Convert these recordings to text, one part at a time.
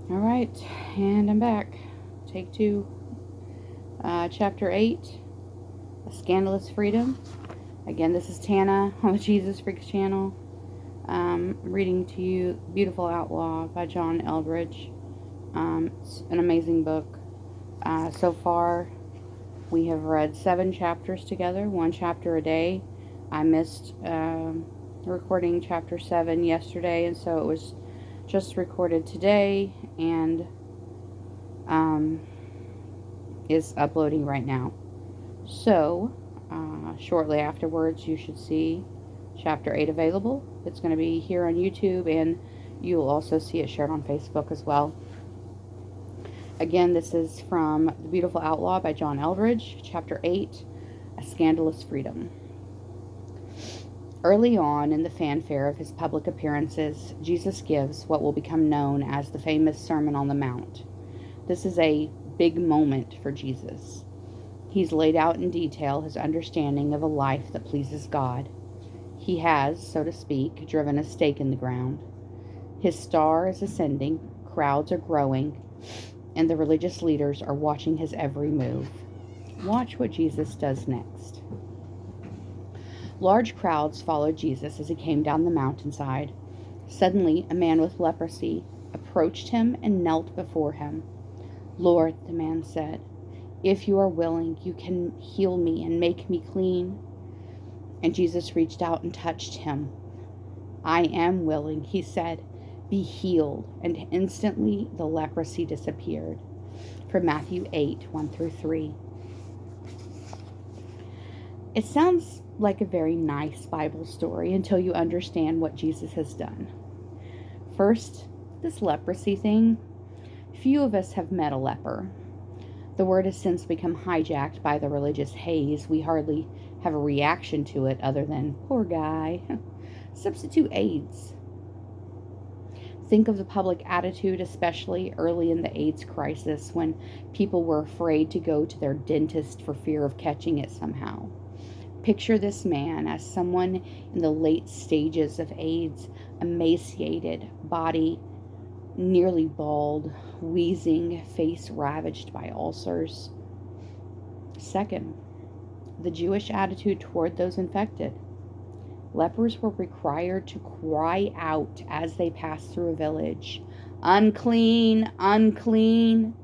All right, and I'm back. Take 2. Chapter 8, A Scandalous Freedom. Again, this is Tana on the Jesus Freaks channel. I'm reading to you Beautiful Outlaw by John Eldredge. It's an amazing book. So far, we have read 7 chapters together, 1 chapter a day. I missed recording chapter 7 yesterday, and so it was just recorded today, and is uploading right now. So, shortly afterwards, you should see chapter 8 available. It's going to be here on YouTube, and you'll also see it shared on Facebook as well. Again, this is from The Beautiful Outlaw by John Eldredge, chapter 8, A Scandalous Freedom. Early on in the fanfare of his public appearances, Jesus gives what will become known as the famous Sermon on the Mount. This is a big moment for Jesus. He's laid out in detail his understanding of a life that pleases God. He has, so to speak, driven a stake in the ground. His star is ascending, crowds are growing, and the religious leaders are watching his every move. Watch what Jesus does next. Large crowds followed Jesus as he came down the mountainside. Suddenly, a man with leprosy approached him and knelt before him. "Lord," the man said, "if you are willing, you can heal me and make me clean." And Jesus reached out and touched him. "I am willing," he said. "Be healed." And instantly the leprosy disappeared. From Matthew 8, 1-3. It sounds like a very nice Bible story until you understand what Jesus has done. First, this leprosy thing. Few of us have met a leper. The word has since become hijacked by the religious haze. We hardly have a reaction to it other than, poor guy. Substitute AIDS. Think of the public attitude, especially early in the AIDS crisis, when people were afraid to go to their dentist for fear of catching it somehow. Picture this man as someone in the late stages of AIDS, emaciated, body nearly bald, wheezing, face ravaged by ulcers. Second, the Jewish attitude toward those infected. Lepers were required to cry out as they passed through a village, "Unclean, unclean,"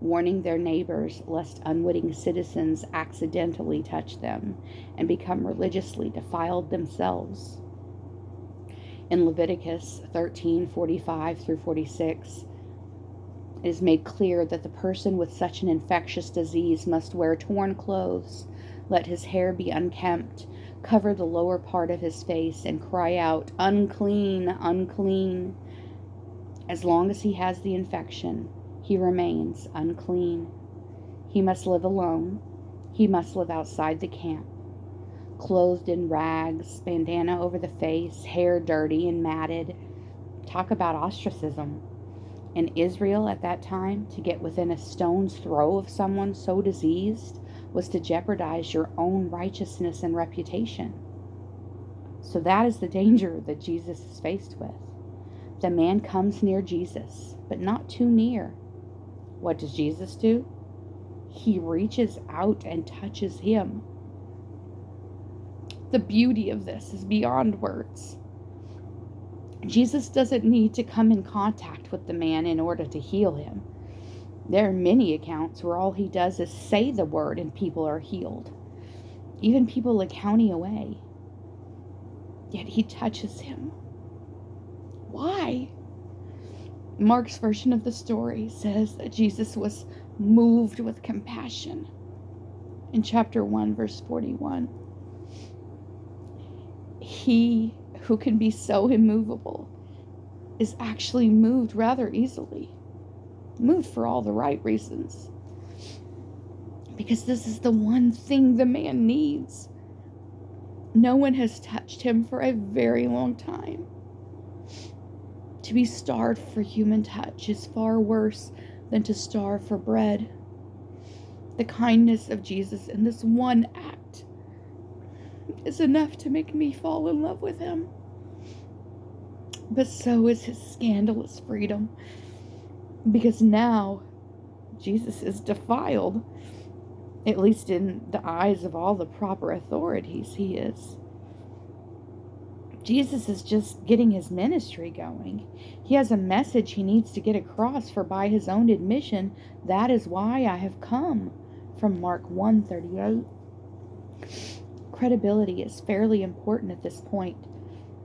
warning their neighbors lest unwitting citizens accidentally touch them and become religiously defiled themselves. In Leviticus 13:45-46, it is made clear that the person with such an infectious disease must wear torn clothes, let his hair be unkempt, cover the lower part of his face, and cry out, "Unclean, unclean." As long as he has the infection, he remains unclean. He must live alone. He must live outside the camp, clothed in rags, bandana over the face, hair dirty and matted. Talk about ostracism. In Israel at that time, to get within a stone's throw of someone so diseased was to jeopardize your own righteousness and reputation. So that is the danger that Jesus is faced with. The man comes near Jesus, but not too near. What does Jesus do? He reaches out and touches him. The beauty of this is beyond words. Jesus doesn't need to come in contact with the man in order to heal him. There are many accounts where all he does is say the word and people are healed, even people a county away. Yet he touches him. Why? Mark's version of the story says that Jesus was moved with compassion. In chapter 1, verse 41. He who can be so immovable is actually moved rather easily. Moved for all the right reasons. Because this is the one thing the man needs. No one has touched him for a very long time. To be starved for human touch is far worse than to starve for bread. The kindness of Jesus in this one act is enough to make me fall in love with him. But so is his scandalous freedom. Because now Jesus is defiled, at least in the eyes of all the proper authorities, he is. Jesus is just getting his ministry going. He has a message he needs to get across, for by his own admission, that is why I have come, from Mark 1:38. Credibility is fairly important at this point,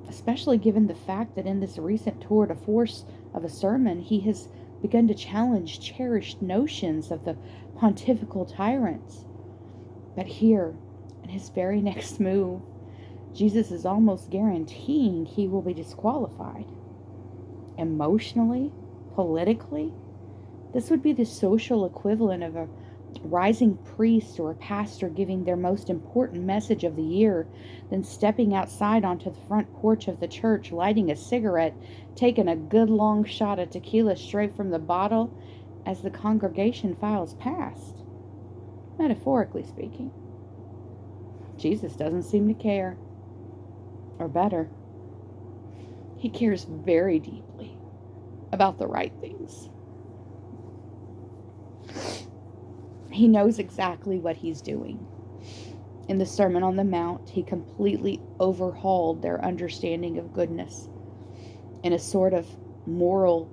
especially given the fact that in this recent tour de force of a sermon, he has begun to challenge cherished notions of the pontifical tyrants. But here, in his very next move, Jesus is almost guaranteeing he will be disqualified. Emotionally, politically, this would be the social equivalent of a rising priest or a pastor giving their most important message of the year, then stepping outside onto the front porch of the church, lighting a cigarette, taking a good long shot of tequila straight from the bottle as the congregation files past. Metaphorically speaking. Jesus doesn't seem to care. Or better, he cares very deeply about the right things. He knows exactly what he's doing. In the Sermon on the Mount, he completely overhauled their understanding of goodness in a sort of moral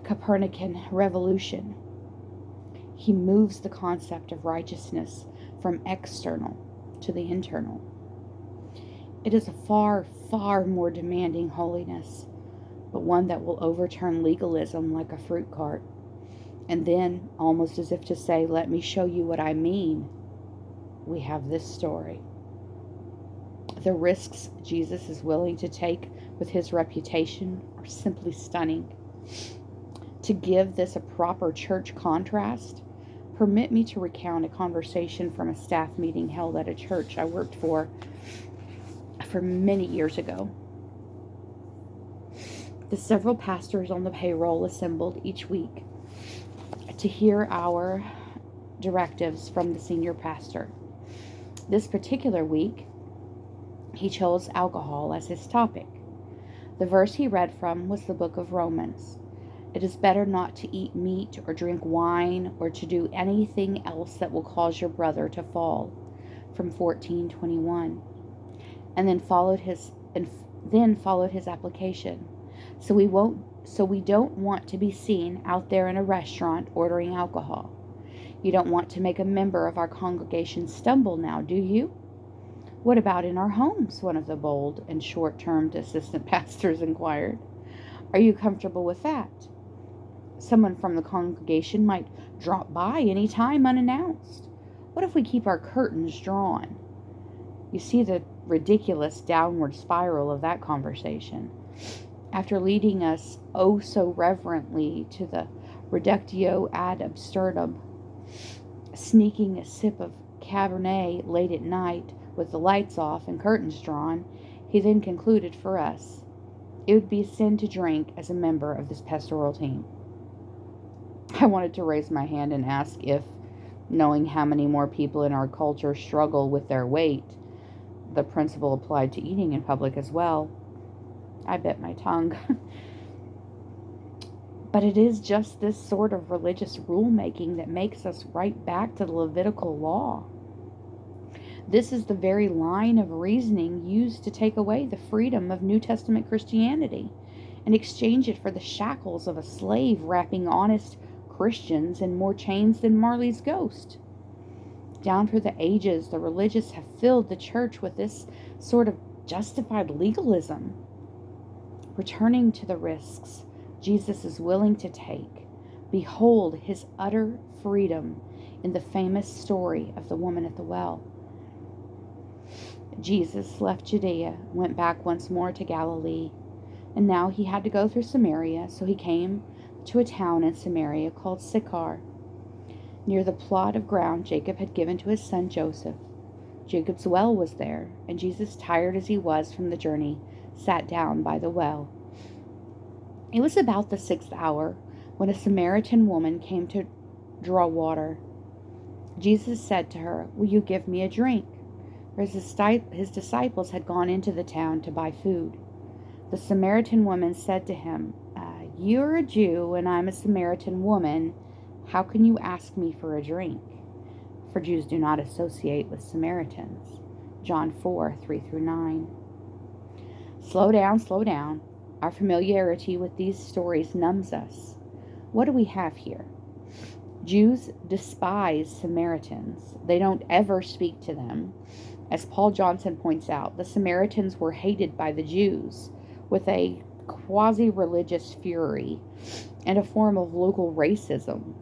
Copernican revolution. He moves the concept of righteousness from external to the internal. It is a far, far more demanding holiness, but one that will overturn legalism like a fruit cart. And then, almost as if to say, let me show you what I mean, we have this story. The risks Jesus is willing to take with his reputation are simply stunning. To give this a proper church contrast, permit me to recount a conversation from a staff meeting held at a church I worked for many years ago. The several pastors on the payroll assembled each week to hear our directives from the senior pastor. This particular week, he chose alcohol as his topic. The verse he read from was the book of Romans. It is better not to eat meat or drink wine or to do anything else that will cause your brother to fall, from 14:21. And then followed his application. So we don't want to be seen out there in a restaurant ordering alcohol. You don't want to make a member of our congregation stumble now, do you? What about in our homes? One of the bold and short-termed assistant pastors inquired. Are you comfortable with that? Someone from the congregation might drop by any time unannounced. What if we keep our curtains drawn? You see the ridiculous downward spiral of that conversation. After leading us oh so reverently to the reductio ad absurdum, sneaking a sip of Cabernet late at night with the lights off and curtains drawn, he then concluded for us, it would be a sin to drink as a member of this pastoral team. I wanted to raise my hand and ask if, knowing how many more people in our culture struggle with their weight, the principle applied to eating in public as well. I bit my tongue. But it is just this sort of religious rulemaking that makes us right back to the Levitical law. This is the very line of reasoning used to take away the freedom of New Testament Christianity and exchange it for the shackles of a slave wrapping honest Christians in more chains than Marley's ghost. Down through the ages, the religious have filled the church with this sort of justified legalism. Returning to the risks Jesus is willing to take, behold his utter freedom in the famous story of the woman at the well. Jesus left Judea, went back once more to Galilee, and now he had to go through Samaria, so he came to a town in Samaria called Sychar, near the plot of ground Jacob had given to his son Joseph. Jacob's well was there, and Jesus, tired as he was from the journey, sat down by the well. It was about the 6th hour when a Samaritan woman came to draw water. Jesus said to her, "Will you give me a drink?" For his disciples had gone into the town to buy food. The Samaritan woman said to him, You're a Jew and I'm a Samaritan woman. How can you ask me for a drink? For Jews do not associate with Samaritans. John 4, 3 through 9. Slow down, slow down. Our familiarity with these stories numbs us. What do we have here? Jews despise Samaritans. They don't ever speak to them. As Paul Johnson points out, the Samaritans were hated by the Jews with a quasi-religious fury and a form of local racism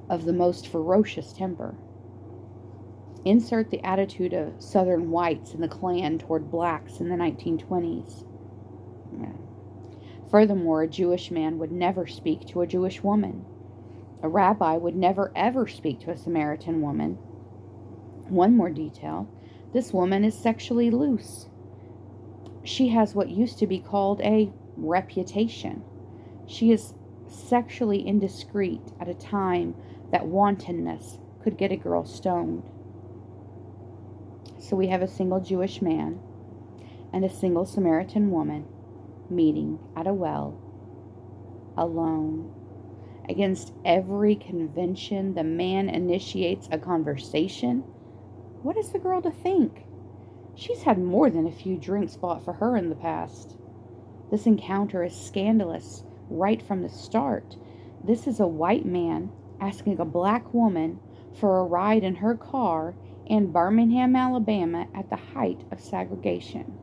of the most ferocious temper. Insert the attitude of Southern whites in the Klan toward blacks in the 1920s. Furthermore, a Jewish man would never speak to a Jewish woman. A rabbi would never ever speak to a Samaritan woman. One more detail, this woman is sexually loose. She has what used to be called a reputation. She is sexually indiscreet at a time that wantonness could get a girl stoned. So we have a single Jewish man and a single Samaritan woman meeting at a well, alone. Against every convention, the man initiates a conversation. What is the girl to think? She's had more than a few drinks bought for her in the past. This encounter is scandalous right from the start. This is a white man asking a black woman for a ride in her car in Birmingham, Alabama at the height of segregation.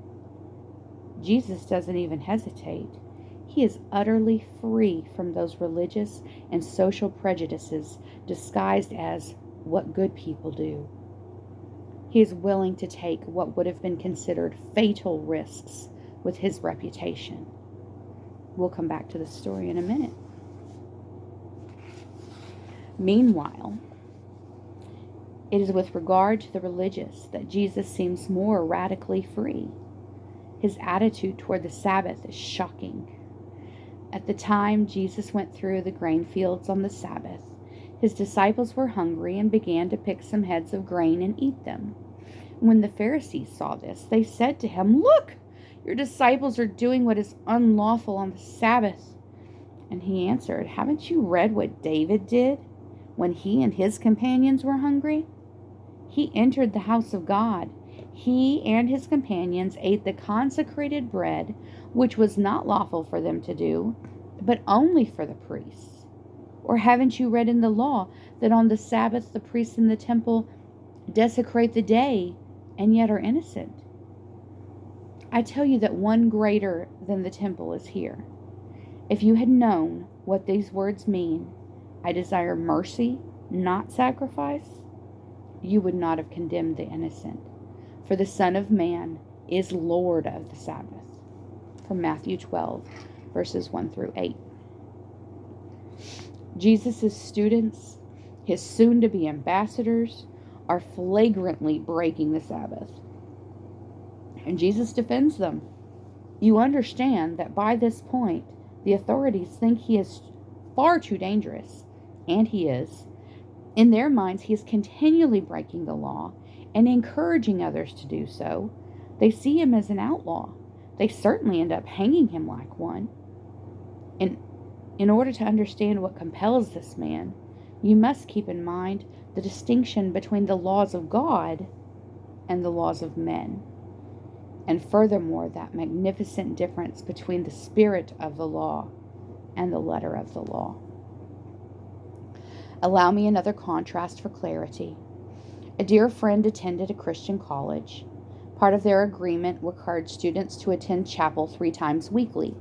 Jesus doesn't even hesitate. He is utterly free from those religious and social prejudices disguised as what good people do. He is willing to take what would have been considered fatal risks with his reputation. We'll come back to this story in a minute. Meanwhile, it is with regard to the religious that Jesus seems more radically free. His attitude toward the Sabbath is shocking. At the time Jesus went through the grain fields on the Sabbath, his disciples were hungry and began to pick some heads of grain and eat them. When the Pharisees saw this, they said to him, "Look, your disciples are doing what is unlawful on the Sabbath." And he answered, "Haven't you read what David did when he and his companions were hungry? He entered the house of God. He and his companions ate the consecrated bread, which was not lawful for them to do, but only for the priests. Or haven't you read in the law that on the Sabbath the priests in the temple desecrate the day and yet are innocent? I tell you that one greater than the temple is here. If you had known what these words mean, I desire mercy, not sacrifice, you would not have condemned the innocent. For the Son of Man is Lord of the Sabbath." From Matthew 12, verses 1 through 8. Jesus' students, his soon-to-be ambassadors, are flagrantly breaking the Sabbath. And Jesus defends them. You understand that by this point, the authorities think he is far too dangerous, and he is. In their minds, he is continually breaking the law and encouraging others to do so. They see him as an outlaw. They certainly end up hanging him like one. In order to understand what compels this man, you must keep in mind the distinction between the laws of God and the laws of men. And furthermore, that magnificent difference between the spirit of the law and the letter of the law. Allow me another contrast for clarity. A dear friend attended a Christian college. Part of their agreement required students to attend chapel 3 times weekly.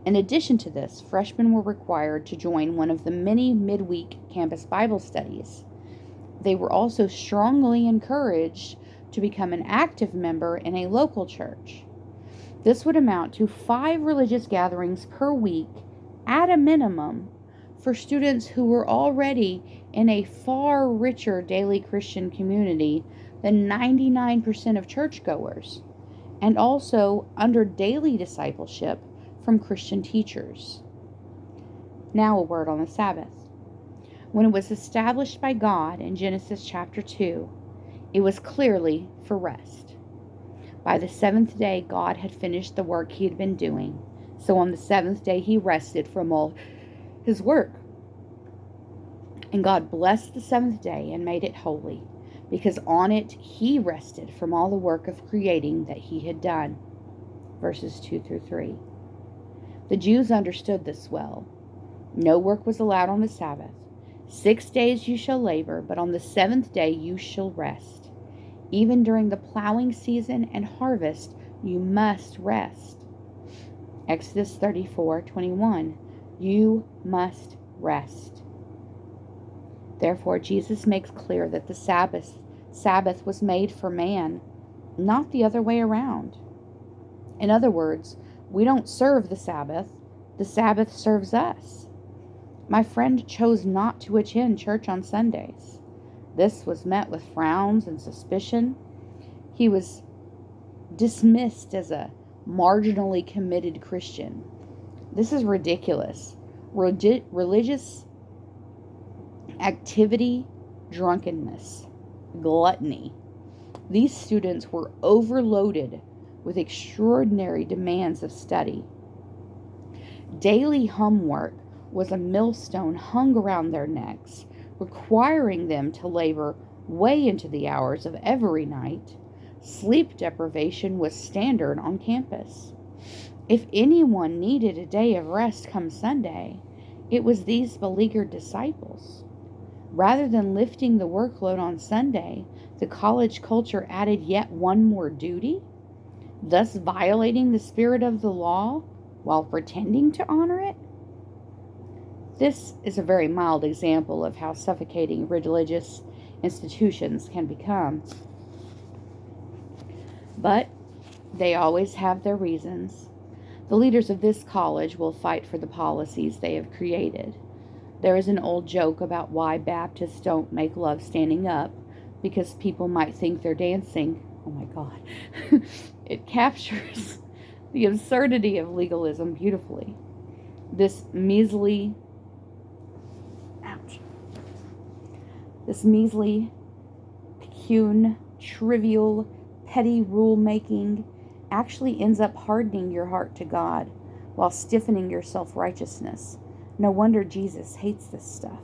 In addition to this, freshmen were required to join one of the many midweek campus Bible studies. They were also strongly encouraged to become an active member in a local church. This would amount to 5 religious gatherings per week at a minimum for students who were already in a far richer daily Christian community than 99% of churchgoers, and also under daily discipleship from Christian teachers. Now a word on the Sabbath. When it was established by God in Genesis chapter 2, it was clearly for rest. By the 7th day, God had finished the work he had been doing. So on the seventh day he rested from all his work. And God blessed the seventh day and made it holy, because on it he rested from all the work of creating that he had done. Verses 2 through 3. The Jews understood this well. No work was allowed on the Sabbath. 6 days you shall labor, but on the seventh day you shall rest. Even during the plowing season and harvest, you must rest. Exodus 34:21. You must rest. Therefore, Jesus makes clear that the Sabbath was made for man, not the other way around. In other words, we don't serve the Sabbath serves us. My friend chose not to attend church on Sundays. This was met with frowns and suspicion. He was dismissed as a marginally committed Christian. This is ridiculous. Religious activity, drunkenness, gluttony. These students were overloaded with extraordinary demands of study. Daily homework was a millstone hung around their necks, requiring them to labor way into the hours of every night. Sleep deprivation was standard on campus. If anyone needed a day of rest come Sunday, it was these beleaguered disciples. Rather than lifting the workload on Sunday, the college culture added yet one more duty, thus violating the spirit of the law while pretending to honor it. This is a very mild example of how suffocating religious institutions can become. But they always have their reasons. The leaders of this college will fight for the policies they have created. There is an old joke about why Baptists don't make love standing up, because people might think they're dancing. Oh my God. It captures the absurdity of legalism beautifully. This measly, pecune, trivial, petty rule-making actually ends up hardening your heart to God while stiffening your self-righteousness. No wonder Jesus hates this stuff.